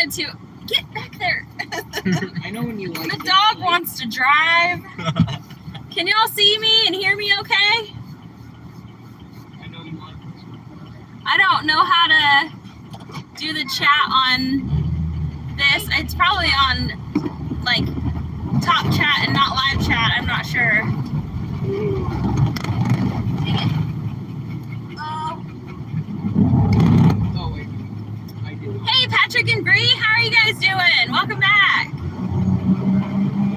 wanted to get back there. I know when you like The dog wants to drive. Can y'all see me and hear me okay? I know you want. I don't know how to do the chat on this. It's probably on like top chat and not live chat. I'm not sure. Oh wait, I did. Hey, Patrick and Bree, how are you guys doing? Welcome back.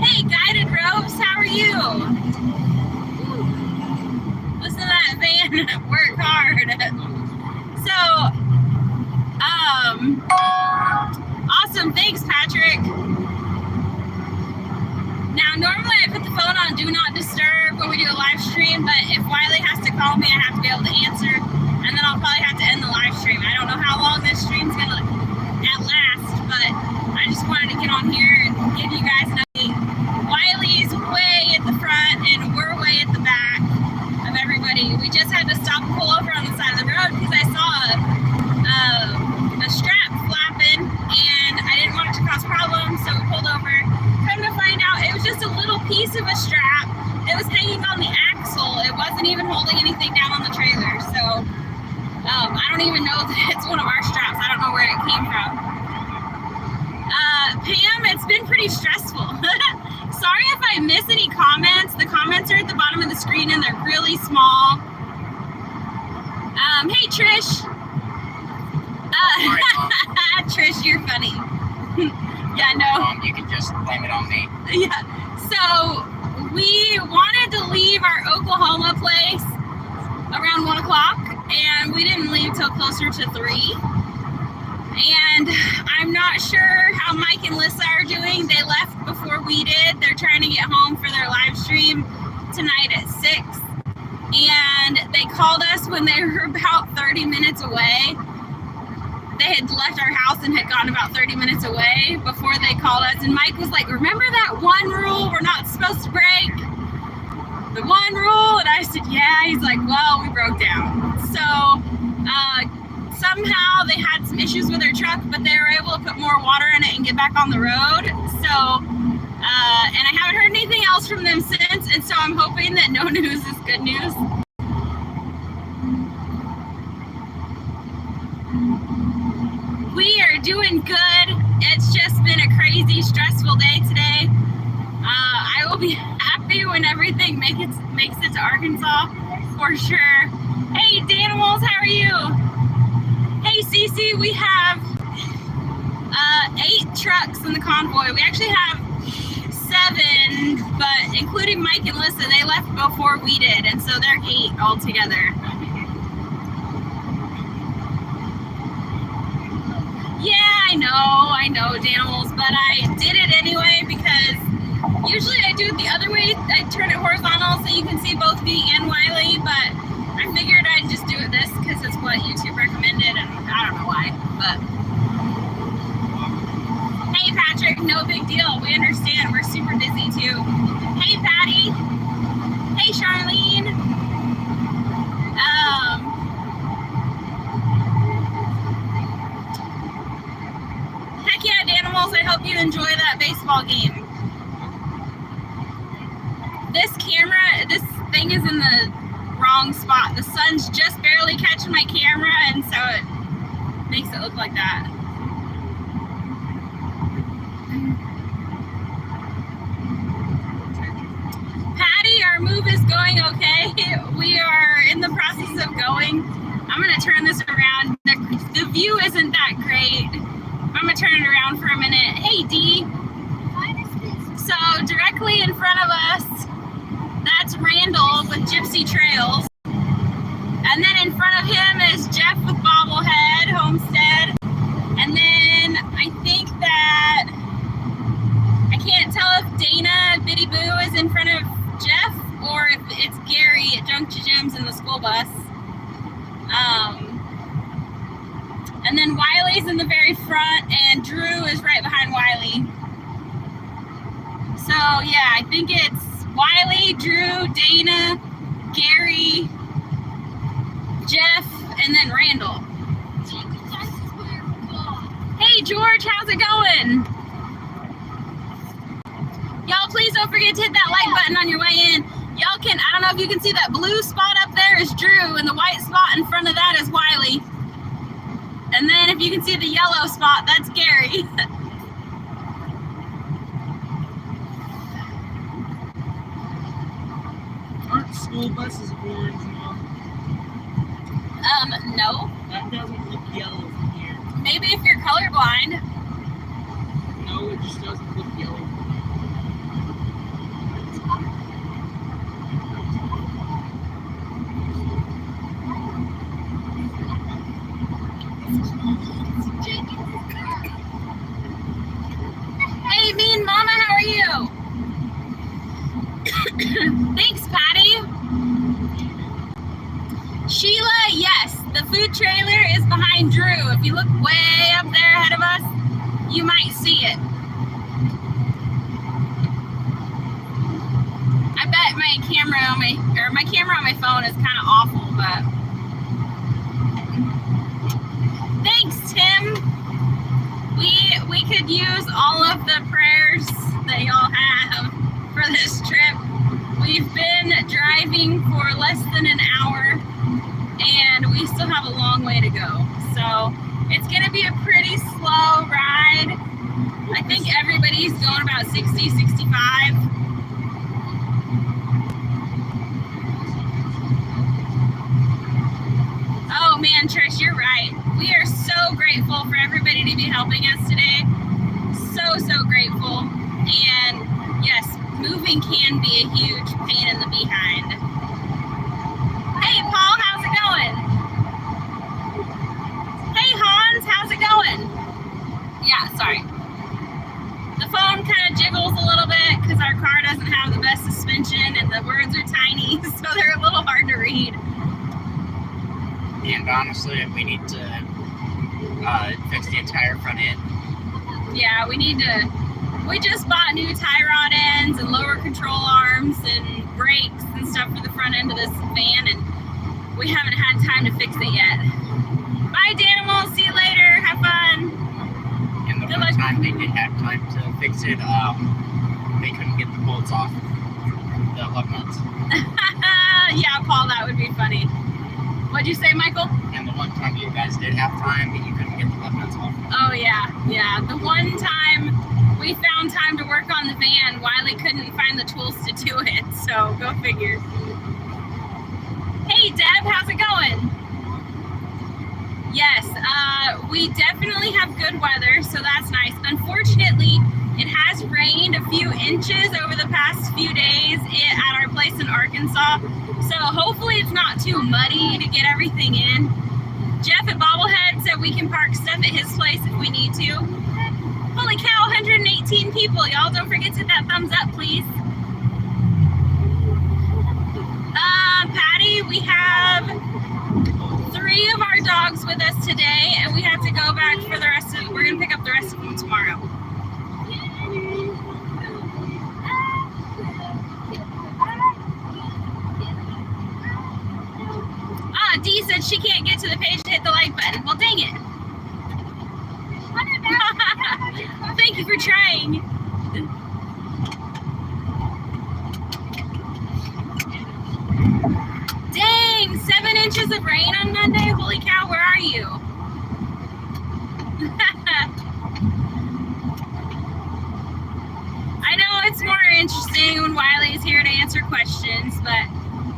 Hey, Guided Robes, how are you? Listen to that van work hard. So, awesome. Thanks, Patrick. Now, normally I put the phone on Do Not Disturb when we do a live stream, but if Wiley has to call me, I have to be able to answer, and then I'll probably have to end the live stream. I don't know how long this stream's gonna last, but I just wanted to get on here and give you guys an update. Wiley's way at the front, and we're way at the back of everybody. We just had to stop and pull over on the side of the road because I saw a strap flapping, and I didn't want it to cause problems, so we pulled over. Come to find out, it was just a little piece of a strap. It was hanging on the axle. It wasn't even holding anything down on the trailer, so I don't even know that it's one of our straps. I don't know where it came from. Pam, it's been pretty stressful. Sorry if I miss any comments. The comments are at the bottom of the screen and they're really small. Hey, Trish. Trish, you're funny. Yeah, no. You can just blame it on me. Yeah. So we wanted to leave our Oklahoma place around 1 o'clock, and we didn't leave till closer to 3. And I'm not sure how Mike and Lissa are doing. They left before we did. They're trying to get home for their live stream tonight at 6. And they called us when they were about 30 minutes away. They had left our house and had gone about 30 minutes away before they called us. And Mike was like, remember that one rule we're not supposed to break? The one rule? And I said, yeah. He's like, well, we broke down. So somehow they had some issues with their truck, but they were able to put more water in it and get back on the road. So, and I haven't heard anything else from them since. And so I'm hoping that no news is good news. We are doing good. It's just been a crazy, stressful day today. I will be happy when everything makes it to Arkansas, for sure. Hey, Danimals, how are you? Hey, Cece, we have 8 trucks in the convoy. We actually have 7, but including Mike and Lissa, they left before we did, and so they're 8 altogether. Yeah, I know, Danimals, but I did it anyway because usually I do it the other way. I turn it horizontal so you can see both me and Wiley, but I figured I'd just do it this because it's what YouTube recommended, and I don't know why, but hey, Patrick, no big deal. We understand. We're super busy too. Hey, Patty. Hey, Charlene. Heck yeah, Danimals. I hope you enjoy that baseball game. This thing is in the wrong spot. The sun's just barely catching my camera, and so it makes it look like that. Patty, our move is going okay. We are in the process of going. I'm going to turn this around. The view isn't that great. I'm going to turn it around for a minute. Hey, Dee. So directly in front of us, that's Randall with Gypsy Trails. And then in front of him is Jeff with Bobblehead Homestead. And then I think that, I can't tell if Dana Biddy Boo is in front of Jeff or if it's Gary at Junction Gems in the school bus. And then Wiley's in the very front and Drew is right behind Wiley. So yeah, I think it's Wiley, Drew, Dana, Gary, Jeff, and then Randall. Hey George, George, how's it going? Y'all, please don't forget to hit that like button on your way in. Y'all can, I don't know if you can see that blue spot up there is Drew, and the white spot in front of that is Wiley. And then if you can see the yellow spot, that's Gary. Aren't school buses orange, Mom? No. That doesn't look yellow from here. Maybe if you're colorblind. No, it just doesn't look yellow. Hey, Mean Mama, how are you? Thanks, Patty. Sheila, yes, the food trailer is behind Drew. If you look way up there ahead of us, you might see it. I bet my camera on my phone is kind of awful, but thanks, Tim. We could use all of the prayers that y'all have for this trip. We've been driving for less than an hour and we still have a long way to go. So it's gonna be a pretty slow ride. I think everybody's going about 60, 65. Oh man, Trish, you're right. We are so grateful for everybody to be helping us today. So grateful. And yes, moving can be a huge pain in the behind. Hey Paul, how's it going? Hey Hans, how's it going? Yeah, sorry. The phone kind of jiggles a little bit because our car doesn't have the best suspension and the words are tiny, so they're a little hard to read. And honestly, we need to fix the entire front end. Yeah, we just bought new tie rod ends and lower control arms and brakes and stuff for the front end of this van, and we haven't had time to fix it yet. Bye, Danimal. See you later. Have fun. And the one time they did have time to fix it, they couldn't get the bolts off the lug nuts. Yeah, Paul, that would be funny. What'd you say, Michael? And the one time you guys did have time, but you couldn't get the lug nuts off. Oh, yeah. The one time we found time to work on the van, Wiley couldn't find the tools to do it, so go figure. Hey, Deb, how's it going? Yes, we definitely have good weather, so that's nice. Unfortunately, it has rained a few inches over the past few days at our place in Arkansas, so hopefully it's not too muddy to get everything in. Jeff at Bobblehead said we can park stuff at his place if we need to. Holy cow, 118 people. Y'all don't forget to hit that thumbs up, please. Patty, we have 3 of our dogs with us today, and we have to go back for the rest of, we're going to pick up the rest of them tomorrow. Dee said she can't get to the page to hit the like button. Well, dang it. Thank you for trying. Dang, 7 inches of rain on Monday? Holy cow, where are you? I know it's more interesting when Wiley's here to answer questions, but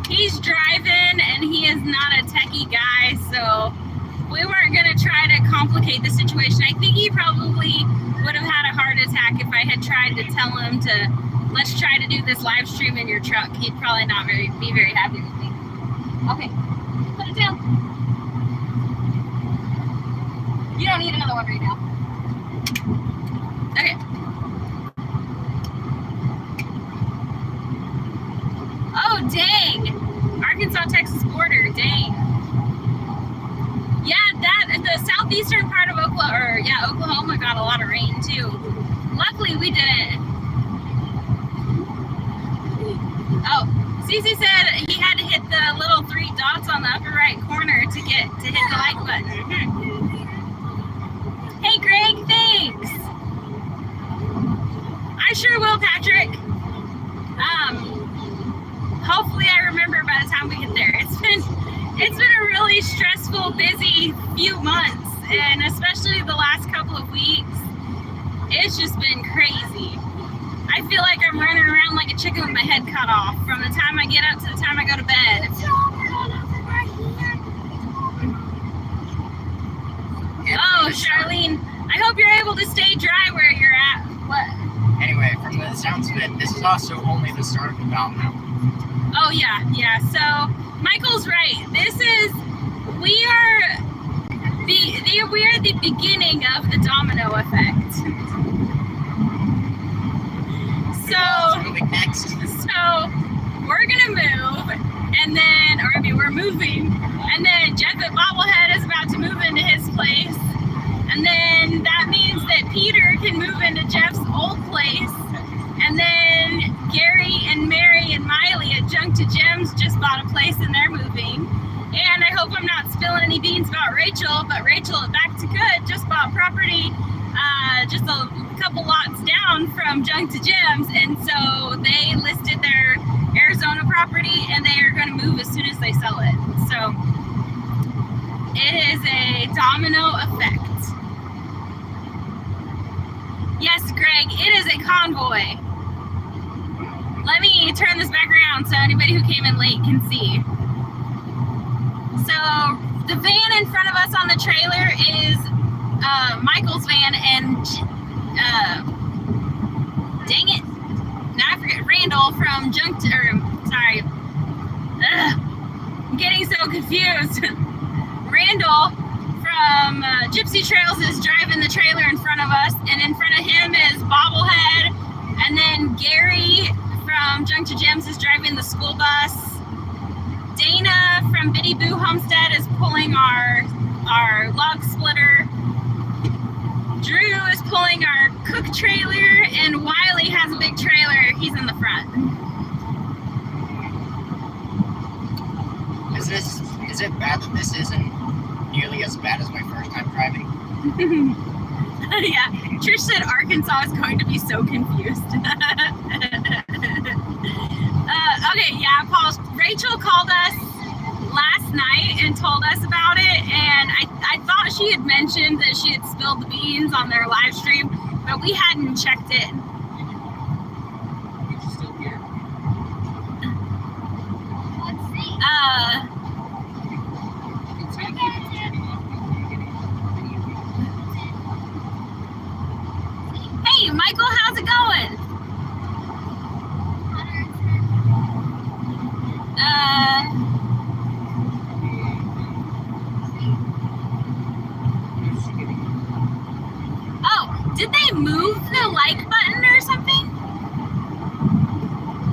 he's driving and he is not a techie guy, so we weren't going to try to complicate the situation. I think he probably would have had a heart attack if I had tried to tell him to, let's try to do this live stream in your truck. He'd probably not be very happy with me. Okay, put it down. You don't need another one right now. Okay. Oh, dang. Arkansas-Texas border, dang. Yeah, the southeastern part of Oklahoma got a lot of rain too. Luckily, we didn't. Oh, Cece said he had to hit the little 3 dots on the upper right corner to hit the like button. Hey, Greg, thanks. I sure will, Patrick. Hopefully I remember by the time we get there. It's been a really stressful, busy few months, and especially the last couple of weeks, it's just been crazy. I feel like I'm running around like a chicken with my head cut off from the time I get up to the time I go to bed. Oh, Charlene, I hope you're able to stay dry where you're at. What? Anyway, from the sounds of it, this is also only the start of the domino. Oh yeah. So Michael's right. We are the beginning of the domino effect. So we're gonna move, and then, we're moving, and then Jeff at Bobblehead is about to move into his place, and then that means that Peter can move into Jeff's old place, and then Gary and Mary and Miley at Junk to Gems just bought a place and they're moving. And I hope I'm not spilling any beans about Rachel, but Rachel at Back to Good just bought property just a couple lots down from Junk to Gems, and so they listed their Arizona property and they are going to move as soon as they sell it. So it is a domino effect. Yes, Greg, it is a convoy. Let me turn this back around so anybody who came in late can see. So the van in front of us on the trailer is Michael's van, and dang it, now I forget, Randall from I'm getting so confused. Randall from Gypsy Trails is driving the trailer in front of us, and in front of him is Bobblehead, and then Gary from Junk to Gems is driving the school bus. Dana from Biddy Boo Homestead is pulling our log splitter. Drew is pulling our cook trailer, and Wiley has a big trailer. He's in the front. Is it bad that this isn't nearly as bad as my first time driving? Yeah, Trish said Arkansas is going to be so confused. Okay, yeah, Paul. Rachel called us last night and told us about it, and I thought she had mentioned that she had spilled the beans on their live stream, but we hadn't checked it. Hey, Michael, how's it going? Oh, did they move the like button or something?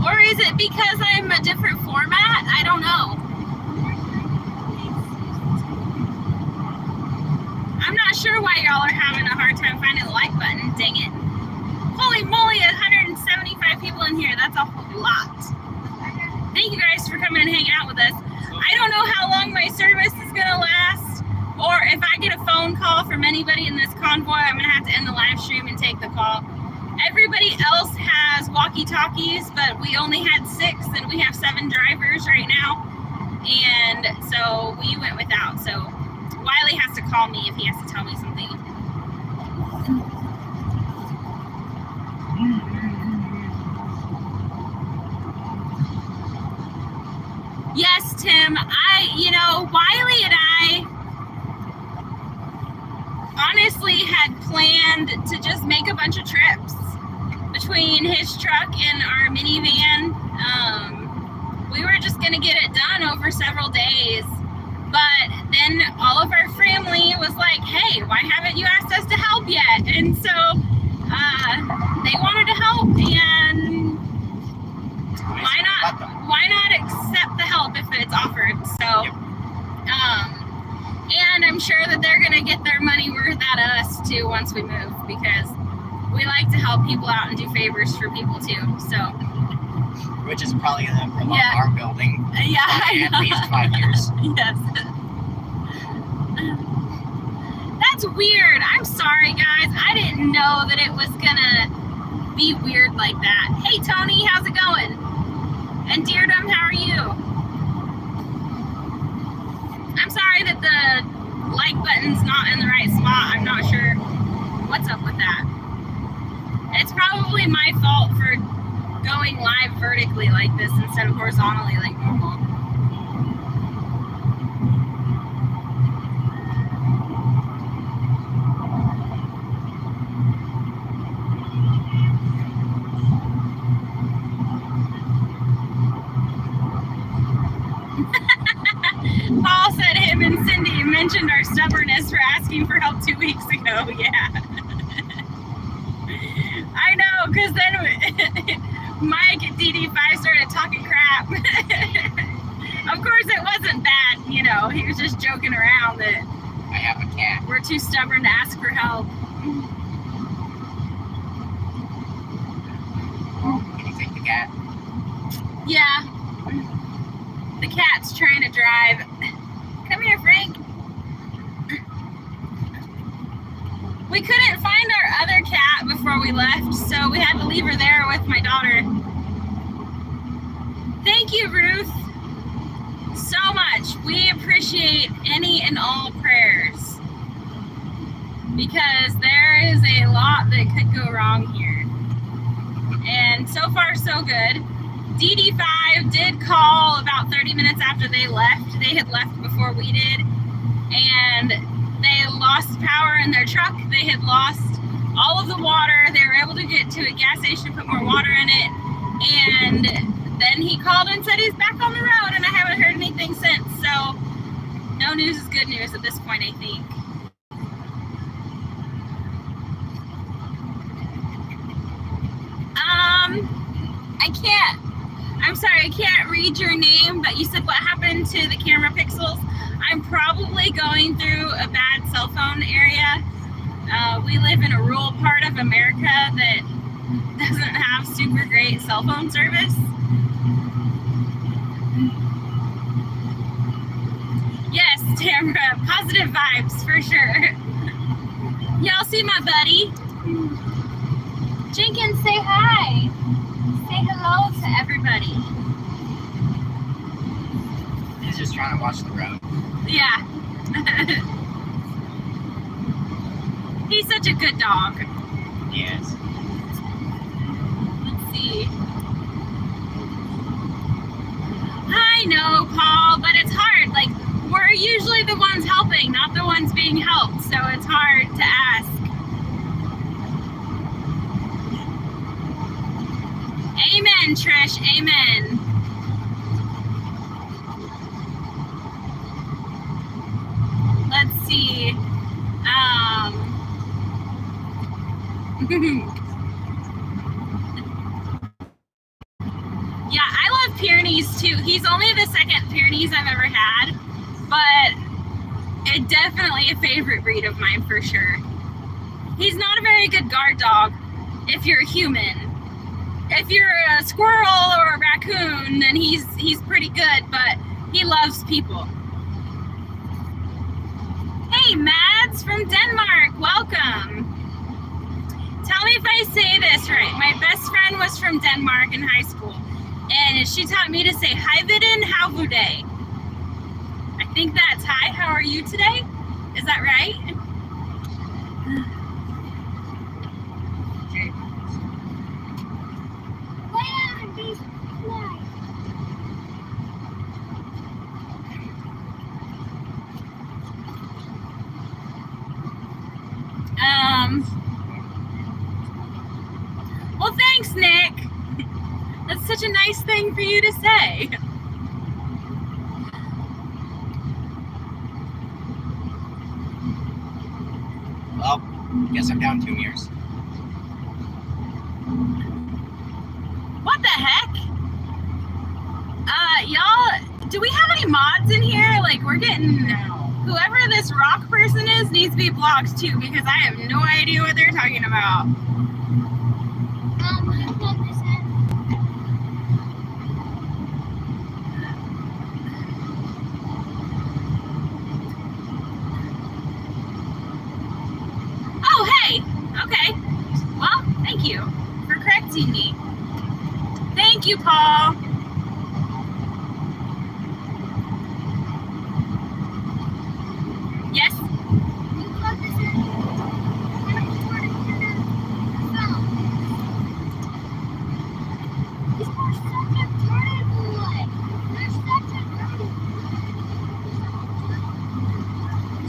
Or is it because I'm a different format? I don't know. I'm not sure why y'all are having a hard time finding the like button. Dang it. Holy moly, 175 people in here. That's a whole lot. Thank you guys for coming and hanging out with us. I don't know how long my service is going to last, or if I get a phone call from anybody in this convoy, I'm going to have to end the live stream and take the call. Everybody else has walkie-talkies, but we only had 6, and we have 7 drivers right now, and so we went without. So Wiley has to call me if he has to tell me something. Yes, Tim, Wiley and I honestly had planned to just make a bunch of trips between his truck and our minivan. We were just going to get it done over several days, but then all of our family was like, hey, why haven't you asked us to help yet? And so they wanted to help, and why not accept the help if it's offered? So, and I'm sure that they're going to get their money worth out of us too once we move, because we like to help people out and do favors for people too. So, which is probably going to prolong our building by at least 5 years. Yes. That's weird. I'm sorry, guys. I didn't know that it was gonna be weird like that. Hey, Tony, how's it going? And Deardum, how are you? I'm sorry that the like button's not in the right spot. I'm not sure what's up with that. It's probably my fault for going live vertically like this instead of horizontally like normal. Paul said him and Cindy mentioned our stubbornness for asking for help 2 weeks ago. Yeah. I know, because then Mike at DD5 started talking crap. Of course, it wasn't bad, you know, he was just joking around that I have a cat. we're too stubborn to ask for help. Can you take the cat? Yeah. The cat's trying to drive. Come here, Frank. We couldn't find our other cat before we left, so we had to leave her there with my daughter. Thank you, Ruth, so much. We appreciate any and all prayers because there is a lot that could go wrong here. And so far, so good. DD5 did call about 30 minutes after they left. They had left before we did, and they lost power in their truck. They had lost all of the water. They were able to get to a gas station, put more water in it, and then he called and said he's back on the road, and I haven't heard anything since. So no news is good news at this point, I think. I'm sorry, I can't read your name, but you said what happened to the camera pixels. I'm probably going through a bad cell phone area. We live in a rural part of America that doesn't have super great cell phone service. Yes, Tamara, positive vibes for sure. Y'all see my buddy? Jenkins, say hi. Say hello to everybody. He's just trying to watch the road. Yeah. He's such a good dog. Yes. Let's see. I know, Paul, but it's hard. Like, we're usually the ones helping, not the ones being helped, so it's hard to ask. Amen, Trish, amen. Let's see. Yeah, I love Pyrenees too. He's only the second Pyrenees I've ever had, but it's definitely a favorite breed of mine for sure. He's not a very good guard dog if you're a human. If you're a squirrel or a raccoon, then he's pretty good, but he loves people. Hey, Mads from Denmark, welcome. Tell me if I say this right. My best friend was from Denmark in high school, and she taught me to say Hyviden Havudé. I think that's hi, how are you today? Is that right? Well, thanks, Nick. That's such a nice thing for you to say. Well, guess I'm down 2 mirrors. What the heck? Y'all, do we have any mods in here? Like, we're getting... Whoever this rock person is needs to be blocked too, because I have no idea what they're talking about. Thank you, Paul. Yes?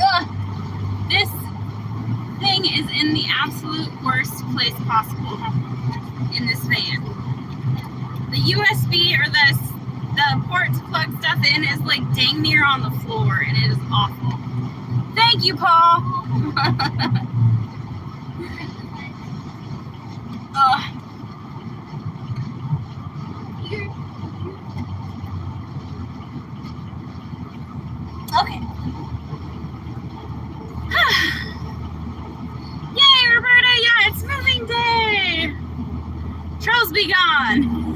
Ugh. This thing is in the absolute worst place possible in this van. The USB or the port to plug stuff in is like dang near on the floor, and it is awful. Thank you, Paul. Okay. Yay, Roberta! Yeah, it's moving day. Trolls be gone.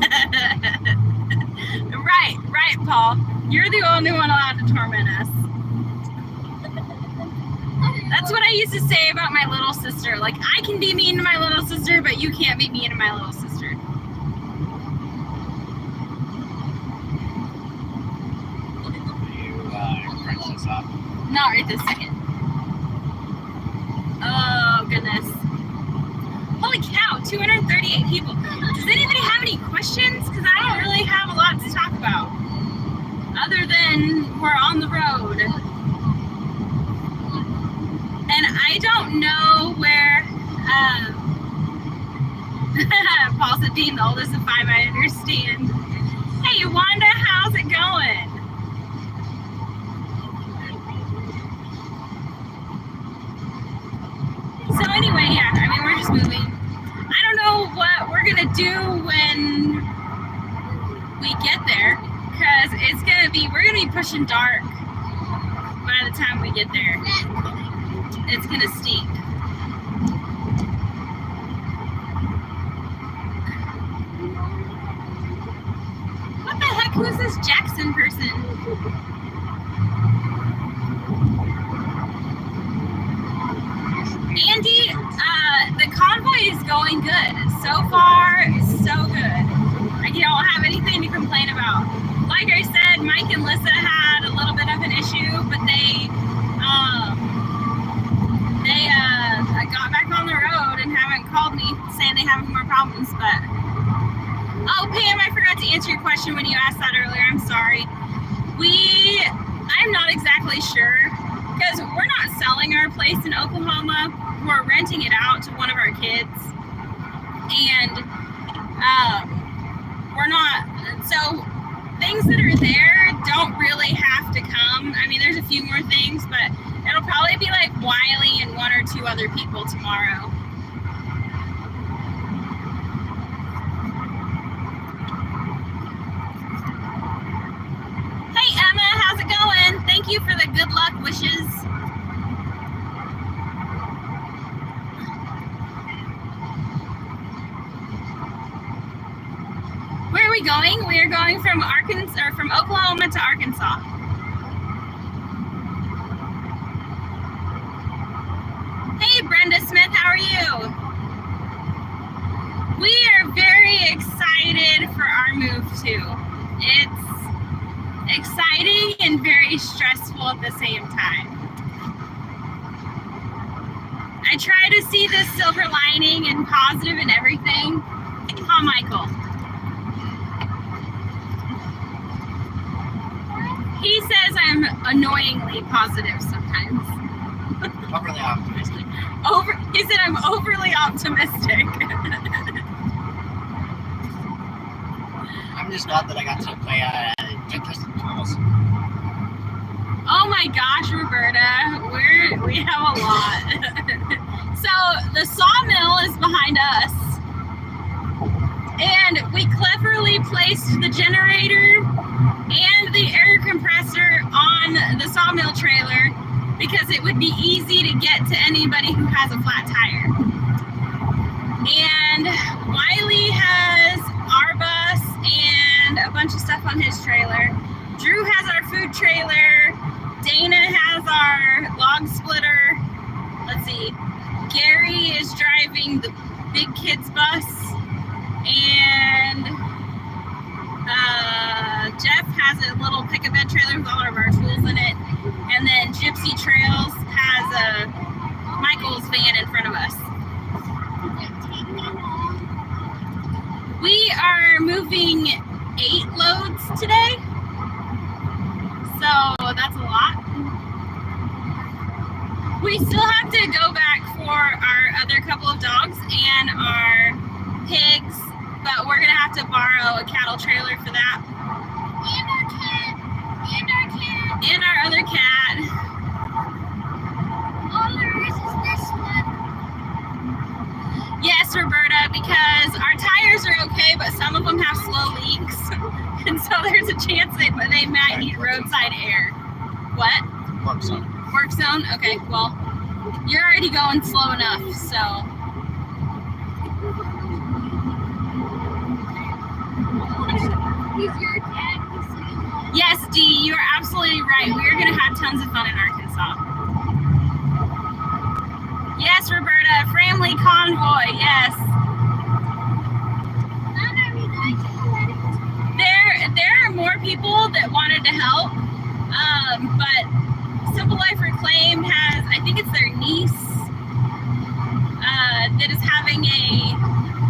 Right, Paul. You're the only one allowed to torment us. That's what I used to say about my little sister. Like, I can be mean to my little sister, but you can't be mean to my little sister. You crunch this up. Not right this second. Oh, goodness. Holy cow, 238 people. Does anybody have any questions? Because I don't really have a lot to talk about. Other than we're on the road. And I don't know where, Paul said being the oldest of 5, I understand. Hey, Wanda, how's it going? So anyway, yeah, I mean, we're just moving. I don't know what we're gonna do when we get there, because we're gonna be pushing dark by the time we get there. It's gonna stink. What the heck? Who is this Jackson person? Andy, the convoy is going good. So far, so good. I don't have anything to complain about. Like I said, Mike and Lissa had a little bit of an issue, but they got back on the road and haven't called me saying they have more problems. But oh, Pam, I forgot to answer your question when you asked that earlier. I'm sorry. I'm not exactly sure, because we're not selling our place in Oklahoma. We're renting it out to one of our kids, and we're not. So things that are there don't really have to come. I mean, there's a few more things, but it'll probably be like Wiley and 1 or 2 other people tomorrow. Hey Emma, how's it going? Thank you for the good luck wishes. Where are we going? We are going from Oklahoma to Arkansas. Hey Brenda Smith, how are you? We are very excited for our move too. It's exciting and very stressful at the same time. I try to see the silver lining and positive in everything. Huh, Michael? He says I'm annoyingly positive sometimes. Overly optimistic. He said I'm overly optimistic. I'm just glad that I got to play Tetris and Tools. Oh my gosh, Roberta, we have a lot. So the sawmill is behind us, and we cleverly placed the generator and the air compressor on the sawmill trailer because it would be easy to get to anybody who has a flat tire. And Wiley has our bus and a bunch of stuff on his trailer. Drew has our food trailer. Dana has our log splitter. Let's see. Gary is driving the big kids bus. And Dusty Trails has Michael's van in front of us. We are moving 8 loads today, so that's a lot. We still have to go back for our other couple of dogs and our pigs, but we're gonna have to borrow a cattle trailer for that. And our cat. And our cat. And our other cat. All there is this one. Yes, Roberta, because our tires are okay, but some of them have slow leaks. And so there's a chance that they might need roadside air. What? Work zone. Work zone? Okay, well, you're already going slow enough, so. He's your cat. Yes, Dee, you are absolutely right. We are going to have tons of fun in Arkansas. Yes, Roberta, Family Convoy, yes. There are more people that wanted to help, but Simple Life Reclaim has, I think it's their niece, that is having a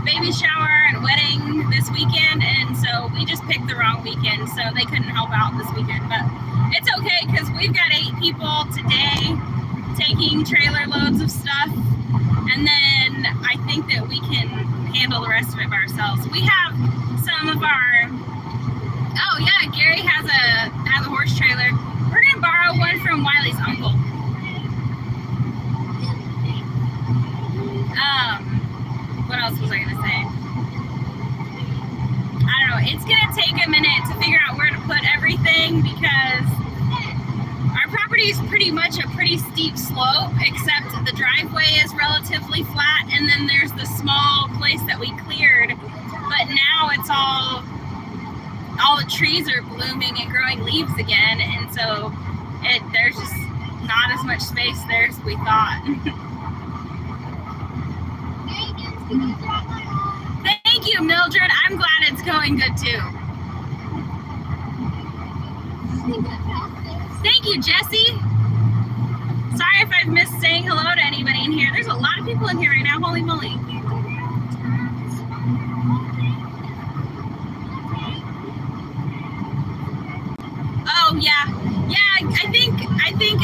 baby shower and wedding this weekend, and so we just picked the wrong weekend, so they couldn't help out this weekend, but it's okay because we've got 8 people today taking trailer loads of stuff, and then I think that we can handle the rest of it by ourselves. We have some of our, oh yeah, Gary has a horse trailer. We're gonna borrow one from Wiley's uncle. What else was I gonna say? I don't know. It's gonna take a minute to figure out where to put everything because our property is pretty much a pretty steep slope, except the driveway is relatively flat, and then there's the small place that we cleared. But now it's all the trees are blooming and growing leaves again, and so there's just not as much space there as we thought. Thank you, Mildred. I'm glad it's going good too. Thank you, Jesse. Sorry if I've missed saying hello to anybody in here. There's a lot of people in here right now. Holy moly. Oh yeah. I think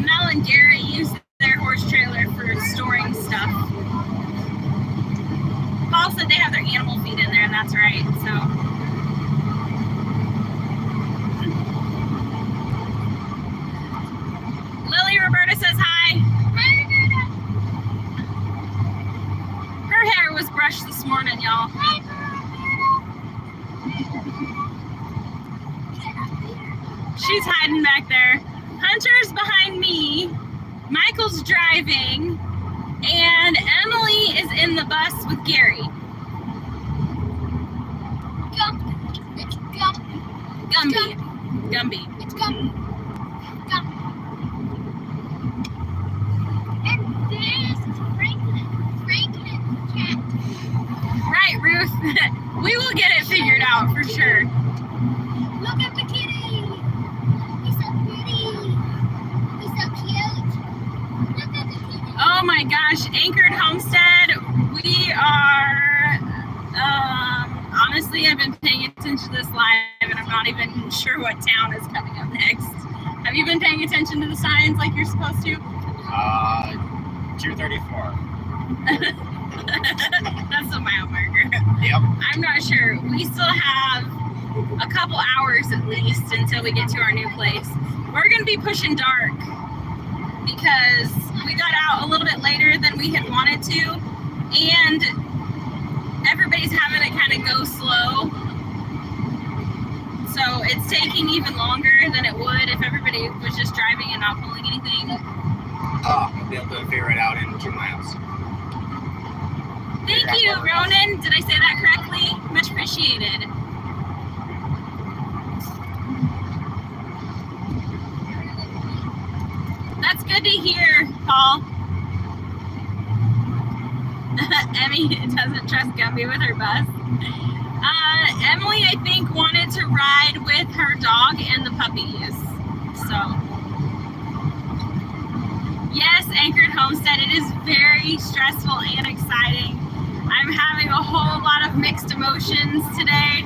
Mel and Gary use their horse trailer for storing stuff. Paul said they have their animal feed in there, and that's right, so. Lily Roberta says hi. Hi, Roberta. Her hair was brushed this morning, y'all. Hi, She's hiding back there. Hunter's behind me. Michael's driving. And Emily is in the bus with Gary. Gumby. It's Gumby. Gumby. It's Gumby. Gumby. And this is Franklin. Franklin's cat. Right, Ruth. We will get it figured out for sure. Look at the kitty. He's so pretty. He's so cute. Look at the kitty. Oh my gosh, Anchored Homestead. We are, honestly, I've been paying attention to this live and I'm not even sure what town is coming up next. Have you been paying attention to the signs like you're supposed to? 234. That's a mile marker. Yep. I'm not sure. We still have a couple hours at least until we get to our new place. We're going to be pushing dark because we got out a little bit later than we had wanted to, and everybody's having to kind of go slow. So it's taking even longer than it would if everybody was just driving and not pulling anything. We'll be able to figure it out in 2 miles. Thank you, Ronan. Did I say that correctly? Much appreciated. That's good to hear, Paul. Emmy doesn't trust Gumby with her bus. Emily, I think, wanted to ride with her dog and the puppies. So mixed emotions today.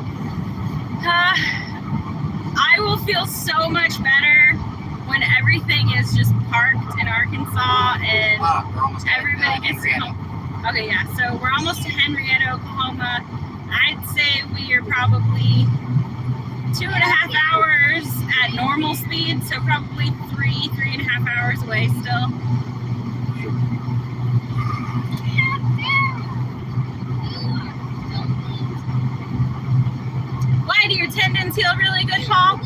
I will feel so much better when everything is just parked in Arkansas and We're almost everybody gets Henrietta. home. Okay, yeah, so we're almost to Henrietta, Oklahoma. I'd say we are probably 2.5 hours at normal speed, so probably 3.5 hours away still. Why do your tendons heal really good, Paul?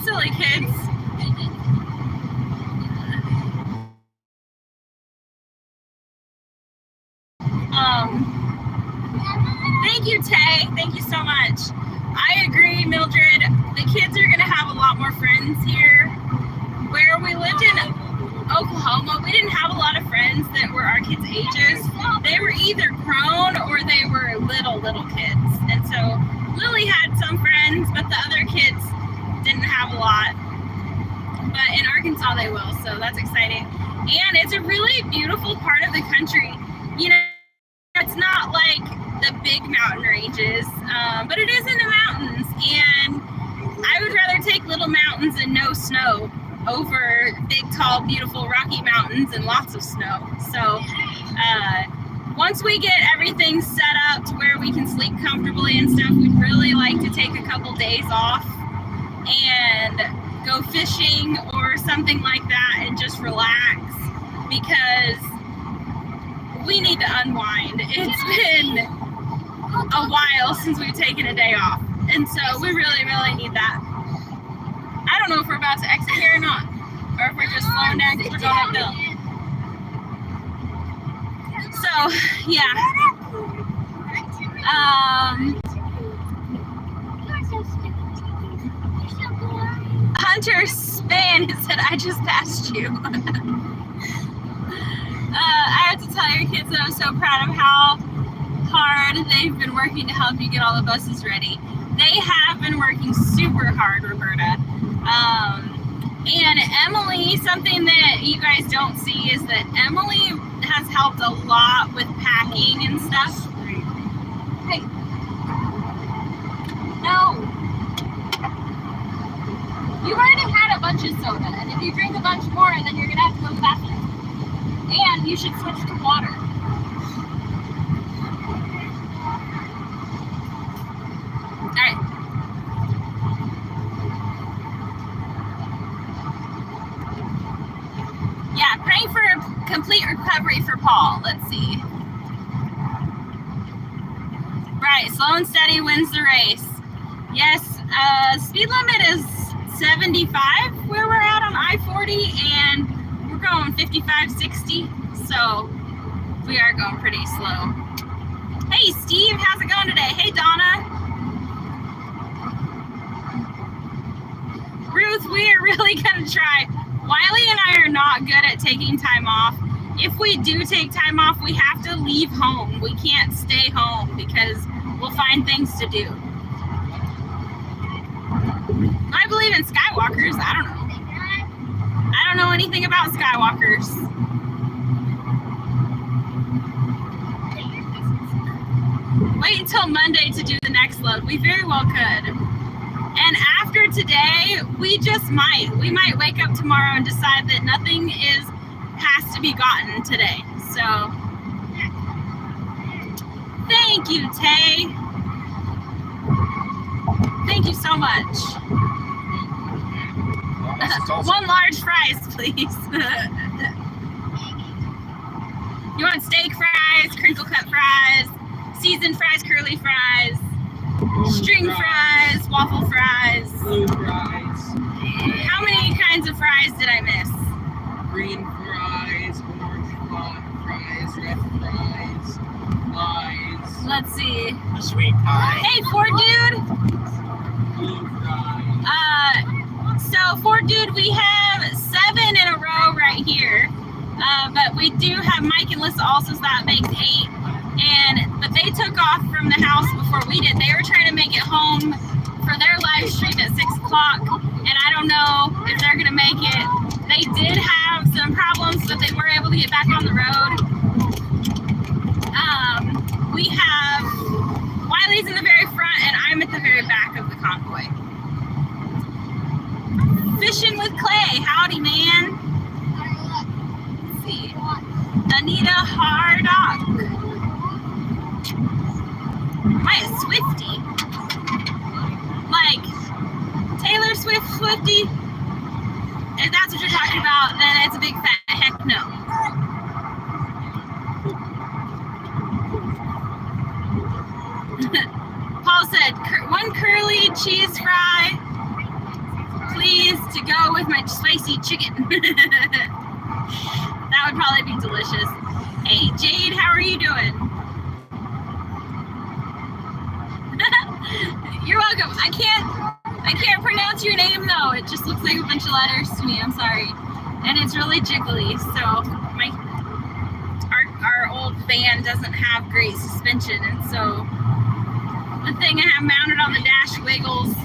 Silly kids. Thank you, Tay. Thank you so much. I agree, Mildred. The kids are going to have a lot more friends here. Where we lived in Oklahoma, we didn't have a lot of friends that were our kids' ages. They were either grown or they were little kids. And so Lily had some friends, but the other kids didn't have a lot. But in Arkansas they will, so that's exciting. And it's a really beautiful part of the country. You know, it's not like the big mountain ranges, but it is in the mountains. And I would rather take little mountains and no snow over big, tall, beautiful Rocky Mountains and lots of snow. So once we get everything set up to where we can sleep comfortably and stuff, we'd really like to take a couple days off and go fishing or something like that and just relax, because we need to unwind. It's been a while since we've taken a day off, and so we really need that. I don't know if we're about to exit here or not, or if we're just slowing down because we're going uphill. So, yeah. Hunter Span said, I just passed you. I have to tell your kids that I'm so proud of how hard they've been working to help you get all the buses ready. They have been working super hard, Roberta. And Emily, something that you guys don't see is that Emily has helped a lot with packing and stuff. Hey. No. You already had a bunch of soda, and if you drink a bunch more, then you're gonna have to go to the bathroom. And you should switch to water. Alright. Yeah, praying for a complete recovery for Paul. Let's see. Right, slow and steady wins the race. Yes, speed limit is 75 where we're at on I-40, and we're going 55, 60, so we are going pretty slow. Hey, Steve, how's it going today? Hey, Donna. Ruth, we are really going to try. Wiley and I are not good at taking time off. If we do take time off, we have to leave home. We can't stay home because we'll find things to do. I believe in Skywalkers. I don't know. I don't know anything about Skywalkers. Wait until Monday to do the next load. We very well could. And after today, we might wake up tomorrow and decide that nothing has to be gotten today. So, thank you, Tay. Thank you so much. One large fries, please. You want steak fries, crinkle cut fries, seasoned fries, curly fries, string fries, waffle fries. Blue fries. How many kinds of fries did I miss? Green fries, orange fries, red fries, Let's see. The sweet pie. Hey, Ford Dude. blue fries. So Ford Dude, we have 7 in a row right here. But we do have Mike and Lissa also, so that makes 8. But they took off from the house before we did. They were trying to make it home for their live stream at 6 o'clock, and I don't know if they're gonna make it. They did have some problems, but they were able to get back on the road. We have Wiley's in the very front, and I'm at the very back of the convoy. Fishing with Clay, howdy man. Let's see, Anita Hardock. Am I a Swiftie? Like Taylor Swift Swiftie? If that's what you're talking about, then it's a big fat heck no. Paul said, one curly cheese fry, please, to go with my spicy chicken. That would probably be delicious. Hey, Jade, how are you doing? You're welcome. I can't pronounce your name though. It just looks like a bunch of letters to me. I'm sorry. And it's really jiggly, so our old van doesn't have great suspension, and so the thing I have mounted on the dash wiggles,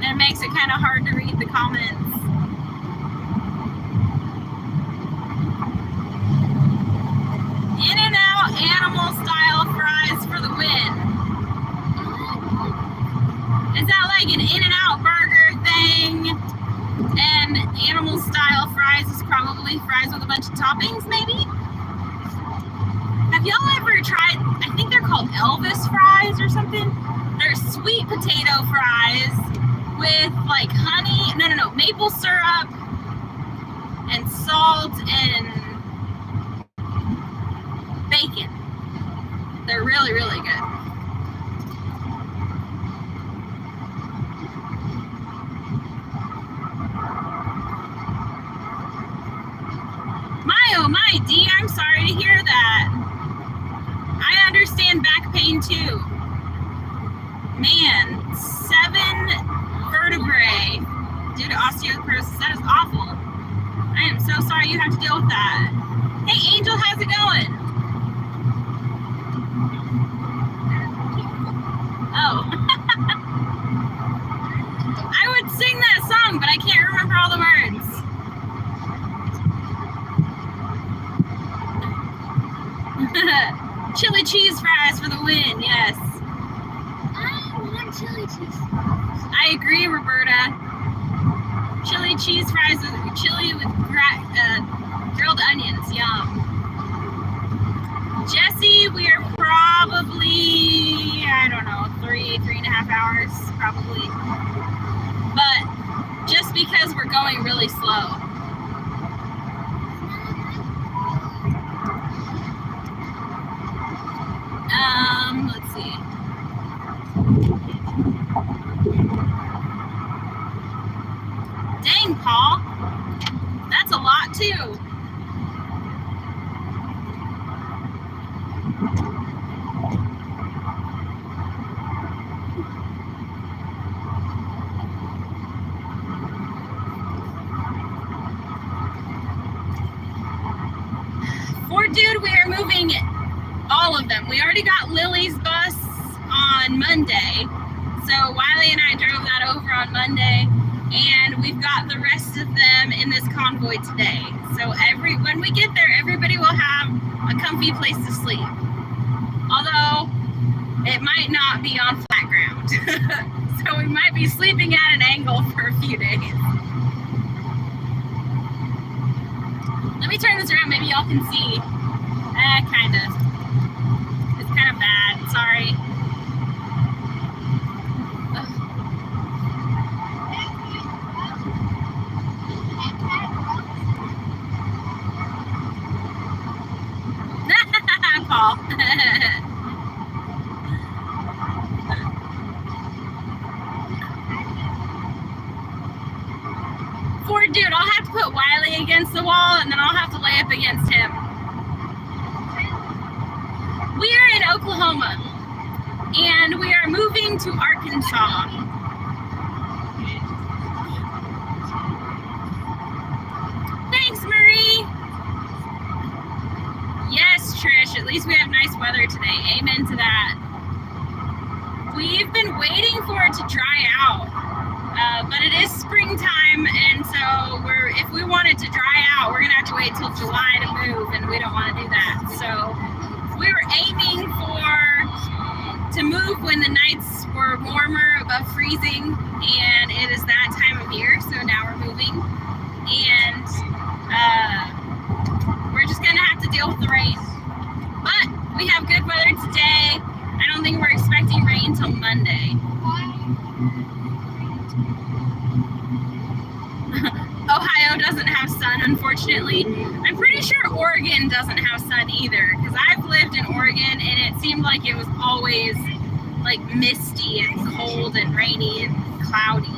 and it makes it kind of hard to read the comments. In-N-Out animal style fries for the win. Is that like an In-N-Out burger thing? And animal style fries is probably fries with a bunch of toppings, maybe? Have y'all ever tried, I think they're called Elvis fries or something? They're sweet potato fries with like honey, no, maple syrup and salt and bacon. They're really, really good. Oh my, D, I'm sorry to hear that. I understand back pain too. Man, 7 vertebrae due to osteoporosis. That is awful. I am so sorry you have to deal with that. Hey, Angel, how's it going? Oh. I would sing that song, but I can't remember all the words. Chili cheese fries for the win, yes. I want chili cheese fries. I agree, Roberta. Chili cheese fries with chili with grilled onions, yum. Jesse, we are probably, I don't know, 3.5 hours, probably. But just because we're going really slow. Let's see. Dang, Paul. That's a lot, too. Dude, we are moving all of them. We already got Lily's bus on Monday. So Wiley and I drove that over on Monday, and we've got the rest of them in this convoy today. So when we get there, everybody will have a comfy place to sleep. Although it might not be on flat ground. So we might be sleeping at an angle for a few days. Let me turn this around, maybe y'all can see. Kind of. It's kind of bad, sorry. Paul. Poor dude, I'll have to put Wiley against the wall, and then I'll have to lay up against him. We are in Oklahoma, and we are moving to Arkansas. Thanks, Marie. Yes, Trish, at least we have nice weather today. Amen to that. We've been waiting for it to dry out. But it is springtime, and so if we want it to dry out, we're gonna have to wait till July to move, and we don't want to do that. So we were aiming to move when the nights were warmer, above freezing, and it is that time of year. So now we're moving, and we're just gonna have to deal with the rain. But we have good weather today. I don't think we're expecting rain till Monday. Ohio doesn't have sun, unfortunately. I'm pretty sure Oregon doesn't have sun either, because I've lived in Oregon and it seemed like it was always like misty and cold and rainy and cloudy.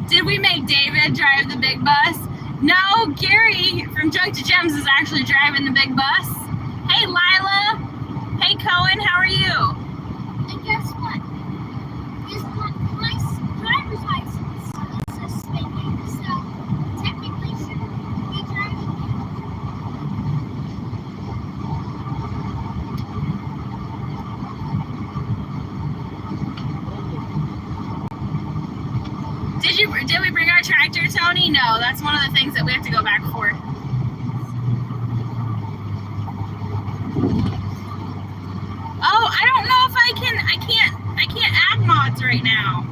Did we make David drive the big bus? No, Gary from Junk to Gems is actually driving the big bus. Hey, Lila. Hey, Cohen, how are you? And guess what? My driver's license is suspended, so technically shouldn't be driving Did we bring our tractor, Tony? No, that's one of the things that we have to go back for. Oh, I don't know if I can't add mods right now.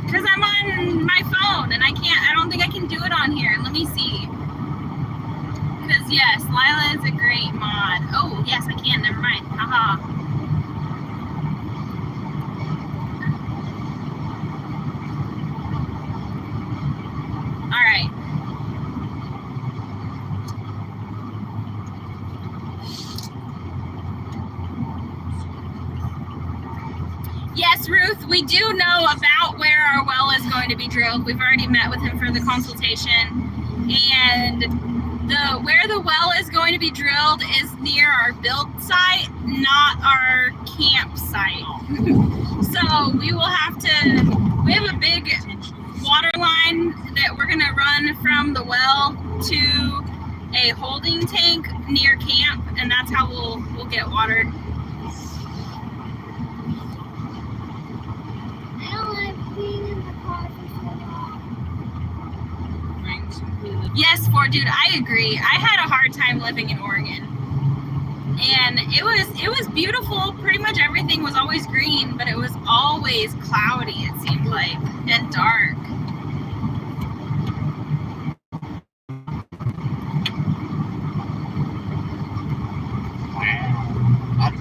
Because I'm on my phone and I don't think I can do it on here. Let me see. Because yes, Lila is a great mod. Oh, yes, I can, never mind. Haha. Alright. Yes, Ruth, we do know about where our well is going to be drilled. We've already met with him for the consultation. And where the well is going to be drilled is near our build site, not our campsite. So we have a big water line that we're gonna run from the well to a holding tank near camp, and that's how we'll get water. I don't like being in the car for so long. Yes, dude, I agree. I had a hard time living in Oregon, and it was beautiful. Pretty much everything was always green, but it was always cloudy, it seemed like, and dark.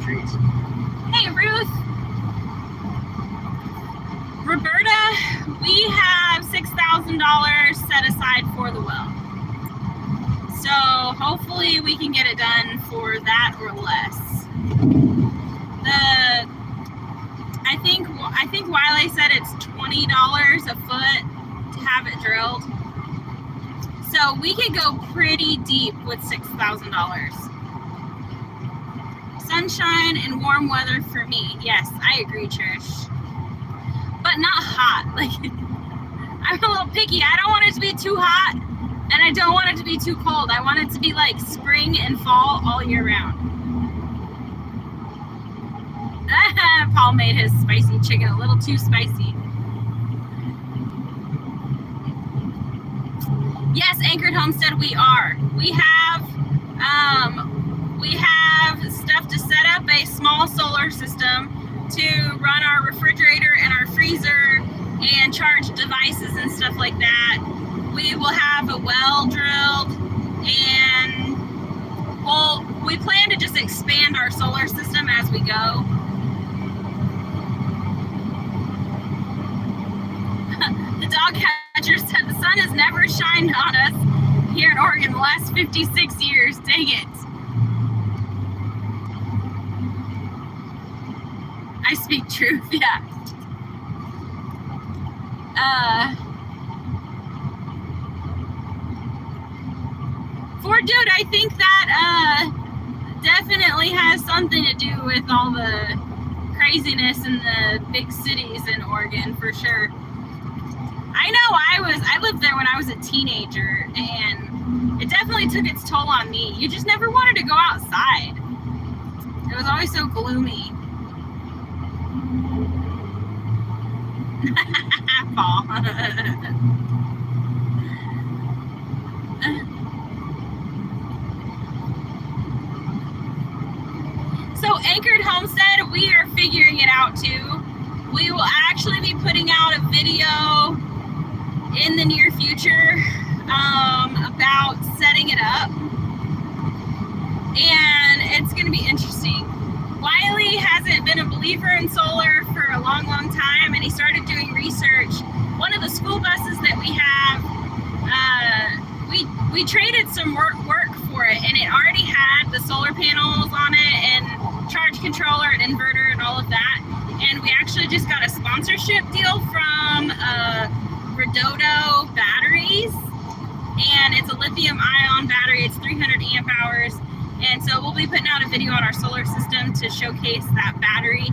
Trees. Hey, Ruth. Roberta, we have $6,000 set aside for the well. So hopefully we can get it done for that or less. I think Wiley said it's $20 a foot to have it drilled. So we could go pretty deep with $6,000. Sunshine and warm weather for me. Yes, I agree, Trish. But not hot. Like, I'm a little picky. I don't want it to be too hot, and I don't want it to be too cold. I want it to be like spring and fall all year round. Paul made his spicy chicken a little too spicy. Yes, Anchored Homestead, we are. We have stuff to set up a small solar system to run our refrigerator and our freezer and charge devices and stuff like that. We will have a well drilled, and we plan to just expand our solar system as we go. The dog catcher said the sun has never shined on us here in Oregon the last 56 years. Dang it. I speak truth, yeah. Dude, I think that definitely has something to do with all the craziness in the big cities in Oregon, for sure. I know I lived there when I was a teenager, and it definitely took its toll on me. You just never wanted to go outside. It was always so gloomy. Paul. So Anchored Homestead, we are figuring it out too. We will actually be putting out a video in the near future about setting it up, and it's going to be interesting. Wiley hasn't been a believer in solar for a long time, and he started doing research. One of the school buses that we have, we traded some work for it, and it already had the solar panels on it and charge controller and inverter and all of that. And we actually just got a sponsorship deal from Redodo Batteries, and it's a lithium-ion battery. It's 300 amp hours, and so we'll be putting out a video on our solar system to showcase that battery.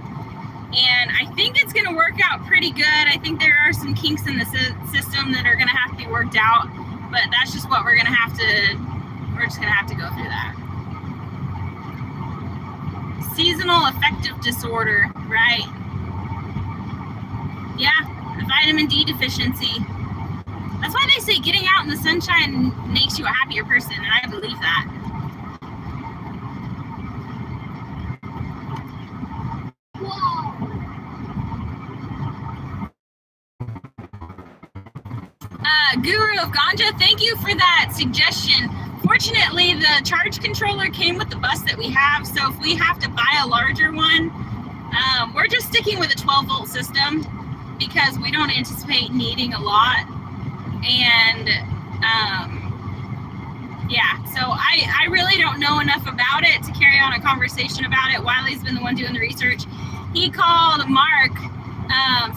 And I think it's going to work out pretty good. I think there are some kinks in the system that are going to have to be worked out, but that's just what we're just going to have to go through that. Seasonal affective disorder, right? Yeah, vitamin D deficiency. That's why they say getting out in the sunshine makes you a happier person, and I believe that. Guru of Ganja, thank you for that suggestion. Fortunately, the charge controller came with the bus that we have, so if we have to buy a larger one, we're just sticking with a 12-volt system because we don't anticipate needing a lot. And yeah, so I really don't know enough about it to carry on a conversation about it. Wiley's been the one doing the research. He called Mark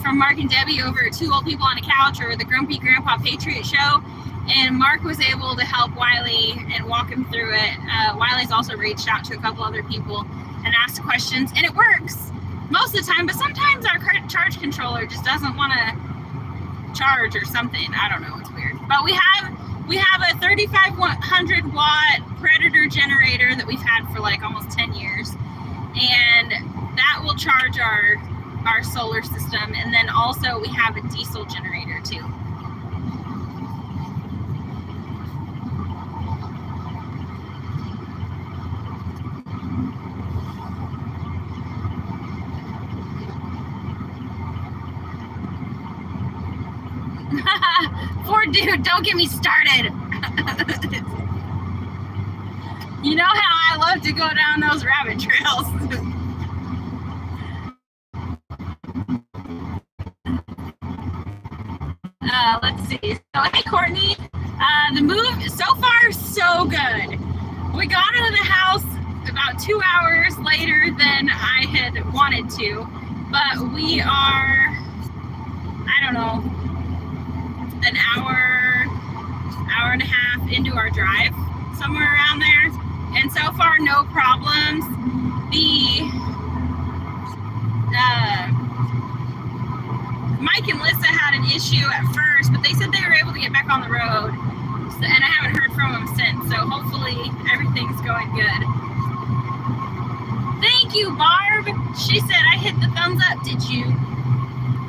from Mark and Debbie over at Two Old People on a Couch, or the Grumpy Grandpa Patriot Show, and Mark was able to help Wiley and walk him through it. Wiley's also reached out to a couple other people and asked questions, and it works most of the time, but sometimes our charge controller just doesn't want to charge or something. I don't know, it's weird. But we have a 3,500 watt Predator generator that we've had for like almost 10 years, and that will charge our solar system. And then also we have a diesel generator too. Poor dude, don't get me started. You know how I love to go down those rabbit trails. Let's see. So, hey, Courtney. The move, so far, so good. We got out of the house about 2 hours later than I had wanted to, but we are, I don't know, an hour and a half into our drive, somewhere around there. And so far, no problems. Mike and Lissa had an issue at first, but they said they were able to get back on the road, so, and I haven't heard from them since, so hopefully everything's going good. Thank you, Barb. She said I hit the thumbs up, did you?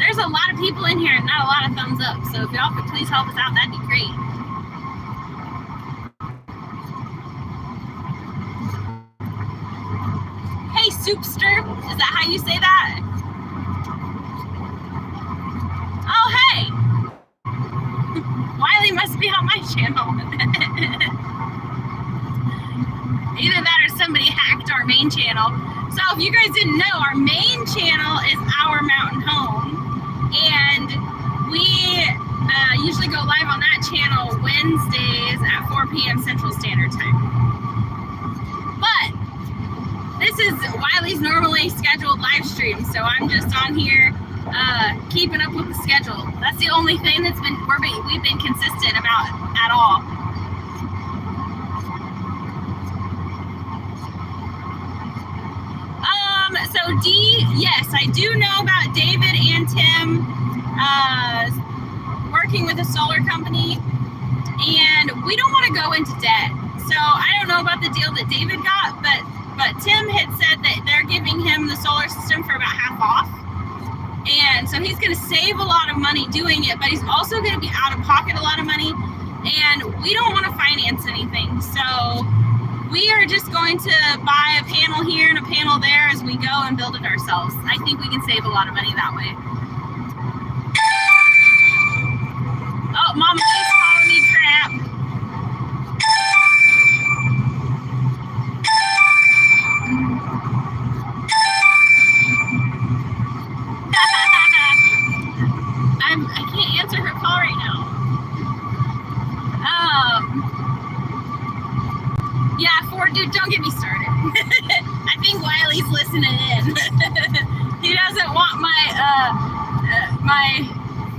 There's a lot of people in here and not a lot of thumbs up, so if y'all could please help us out, that'd be great. Hey, Soupster, is that how you say that? Oh, hey! Wiley must be on my channel. Either that or somebody hacked our main channel. So if you guys didn't know, our main channel is Our Mountain Home. And we usually go live on that channel Wednesdays at 4 p.m. Central Standard Time. But this is Wiley's normally scheduled live stream, so I'm just on here keeping up with the schedule. That's the only thing that's we've been consistent about at all. So yes, I do know about David and Tim working working with a solar company, and we don't want to go into debt. So I don't know about the deal that David got, but Tim had said that they're giving him the solar system for about half off. And so he's going to save a lot of money doing it, but he's also going to be out of pocket a lot of money. And we don't want to finance anything. So we are just going to buy a panel here and a panel there as we go and build it ourselves. I think we can save a lot of money that way. Oh, Mama, please calling me crap. I can't answer her call right now. Yeah, Ford, dude, don't get me started. I think Wiley's listening in. He doesn't want my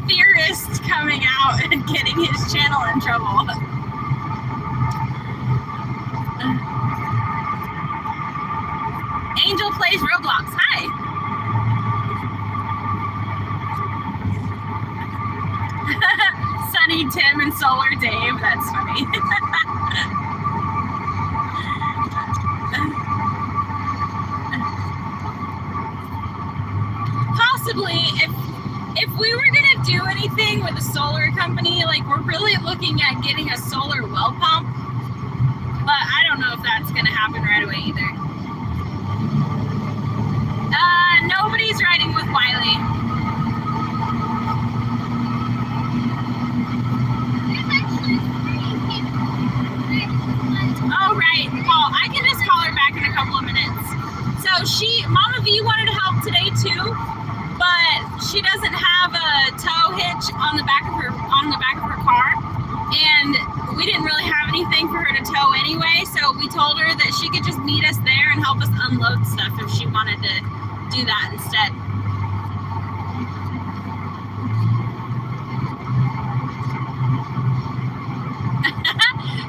theorist coming out and getting his channel in trouble. Angel plays Roblox. Hi. Sunny Tim and Solar Dave. That's funny. Possibly, if we were gonna do anything with a solar company, like we're really looking at getting a solar well pump, but I don't know if that's gonna happen right away either. Nobody's riding with Wiley. Oh, right. Well, I can just call her back in a couple of minutes. So Mama V wanted to help today too, but she doesn't have a tow hitch on the back of her car, and we didn't really have anything for her to tow anyway. So we told her that she could just meet us there and help us unload stuff if she wanted to do that instead.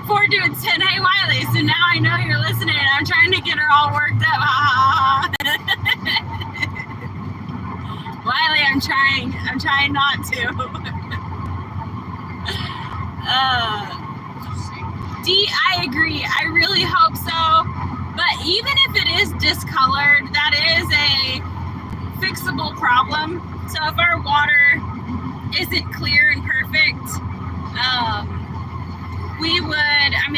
Four dudes said, "Hey Wiley, so now I know you're listening. I'm trying to get her all worked up." Wiley, I'm trying not to. D, I agree. I really hope so. But even if it is discolored, that is a fixable problem. So if our water isn't clear and perfect,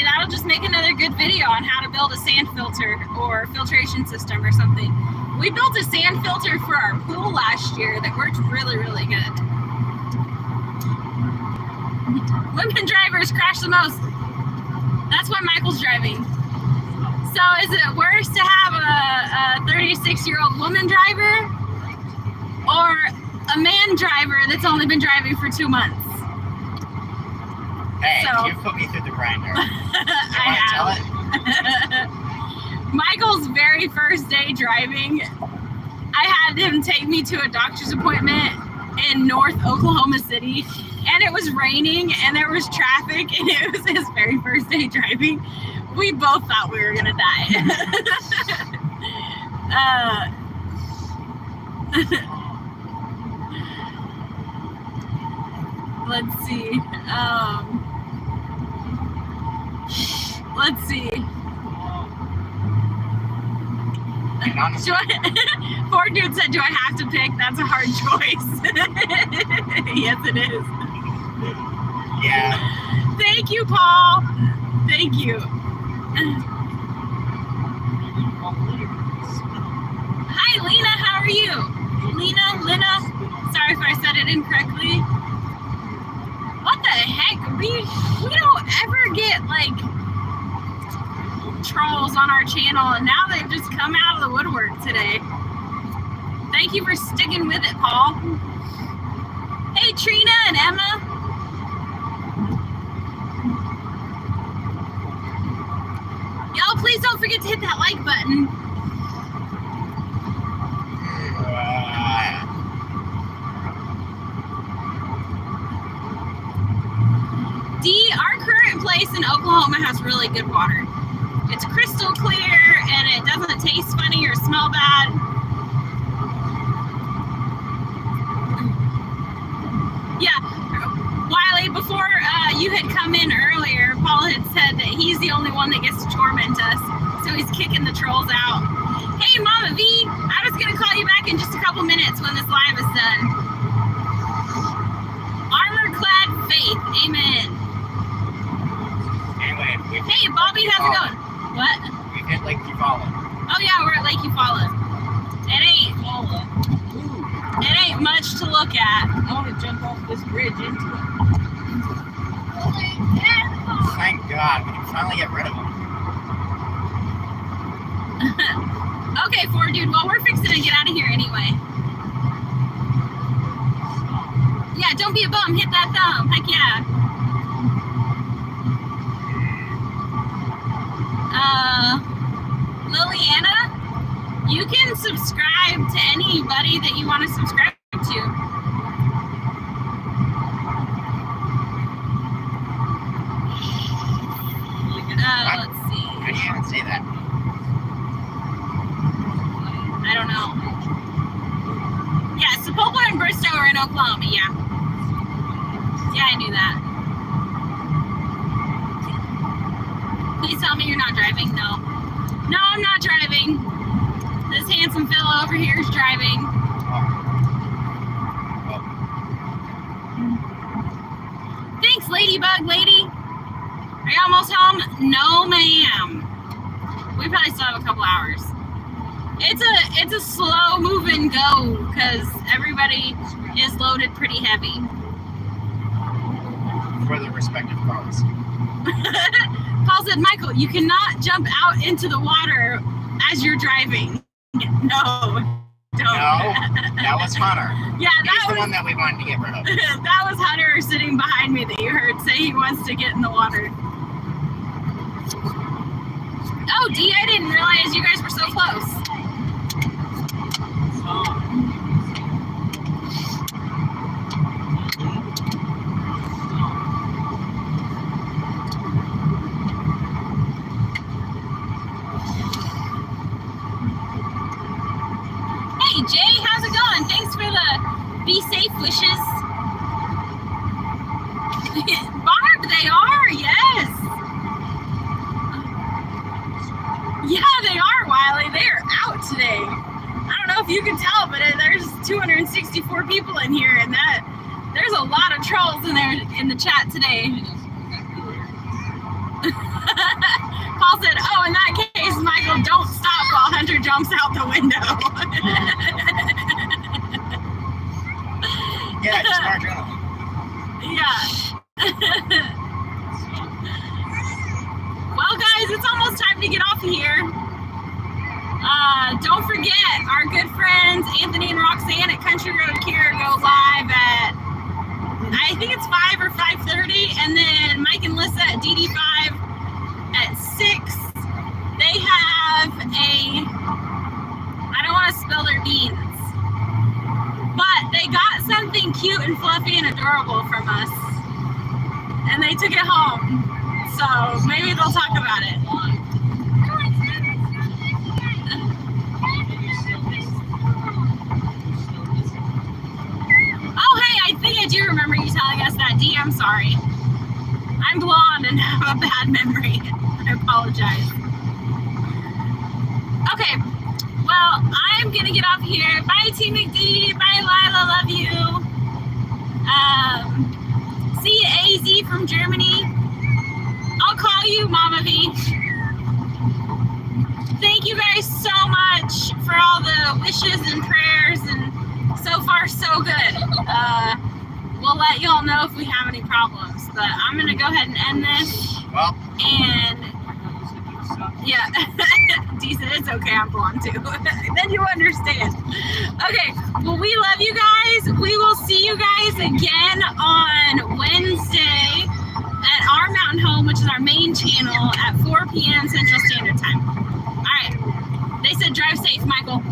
that'll just make another good video on how to build a sand filter or filtration system or something. We built a sand filter for our pool last year that worked really, really good. Women drivers crash the most. That's why Michael's driving. So is it worse to have a 36-year-old woman driver or a man driver that's only been driving for 2 months? Hey, So- you put me through the grinder. I Tell have. it. Michael's very first day driving, I had him take me to a doctor's appointment in North Oklahoma City, and it was raining and there was traffic, and it was his very first day driving. We both thought we were gonna die. Let's see. Let's see. Do I, Ford dude said, "Do I have to pick?" That's a hard choice. Yes, it is. Yeah. Thank you, Paul. Thank you. Hi, Lena. How are you? Lena. Sorry if I said it incorrectly. What the heck? We don't ever get like trolls on our channel, and now they've just come out of the woodwork today. Thank you for sticking with it, Paul. Hey, Trina and Emma. Y'all, please don't forget to hit that like button. D, our current place in Oklahoma has really good water. It's crystal clear and it doesn't taste funny or smell bad. Yeah, kicking the trolls out. Hey, Mama V, I was gonna call you back in just a couple minutes when this live is done. Armor-clad faith, amen. Anyway, Hey, Bobby, how's it going? What? We've hit Lake Eufaula. Oh yeah, we're at Lake Eufaula. It ain't much to look at. I want to jump off this bridge into it. Thank God, we can finally get rid of them. Okay, Ford dude, well, we're fixing to get out of here anyway. Yeah, don't be a bum, hit that thumb, heck yeah. Liliana, you can subscribe to anybody that you want to subscribe to. Let's see. How do you even say that? I don't know. Yeah, Sepulpa and Bristow are in Oklahoma, yeah. Yeah, I knew that. Please tell me you're not driving. No. No, I'm not driving. This handsome fellow over here is driving. Thanks, Ladybug Lady. Are you almost home? No, ma'am. We probably still have a couple hours. It's a slow move and go because everybody is loaded pretty heavy. For the respective cars. Paul said, Michael, you cannot jump out into the water as you're driving. No, don't. No, that was Hunter. Yeah, He's that the was one that we wanted to get rid of. that was Hunter sitting behind me that you heard say he wants to get in the water. Oh, Dee, I didn't realize you guys were so close. Hey, Jay, how's it going? Thanks for the be safe wishes. Barb, they are, yes. Yeah, they are, Wiley. They are out today. I don't know if you can tell, but there's 264 people in here, and there's a lot of trolls in there in the chat today. Paul said, oh, in that case, Michael, don't stop while Hunter jumps out the window. Yeah, just our adrenaline. Yeah. Well, guys, it's almost time to get off of here. Don't forget, our good friends Anthony and Roxanne at Country Road Care go live at, I think it's 5 or 5:30, and then Mike and Lissa at DD5 at 6. They have I don't want to spill their beans, but they got something cute and fluffy and adorable from us, and they took it home. So maybe they'll talk about it. Oh, hey, I think I do remember you telling us that, Dee. I'm sorry. I'm blonde and have a bad memory. I apologize. Okay, well, I'm going to get off here. Bye, T. McD. Bye, Lila. Love you. See you, AZ from Germany. I'll call you, Mama V. Thank you guys so much for all the wishes and prayers, and so far so good. We'll let y'all know if we have any problems, but I'm gonna go ahead and end this. Well, and yeah, decent. It's okay. I'm blonde too. Then you understand. Okay. Well, we love you guys. We will see you guys again on Wednesday at our mountain home, which is our main channel, at 4 p.m. Central Standard Time. All right. They said drive safe, Michael.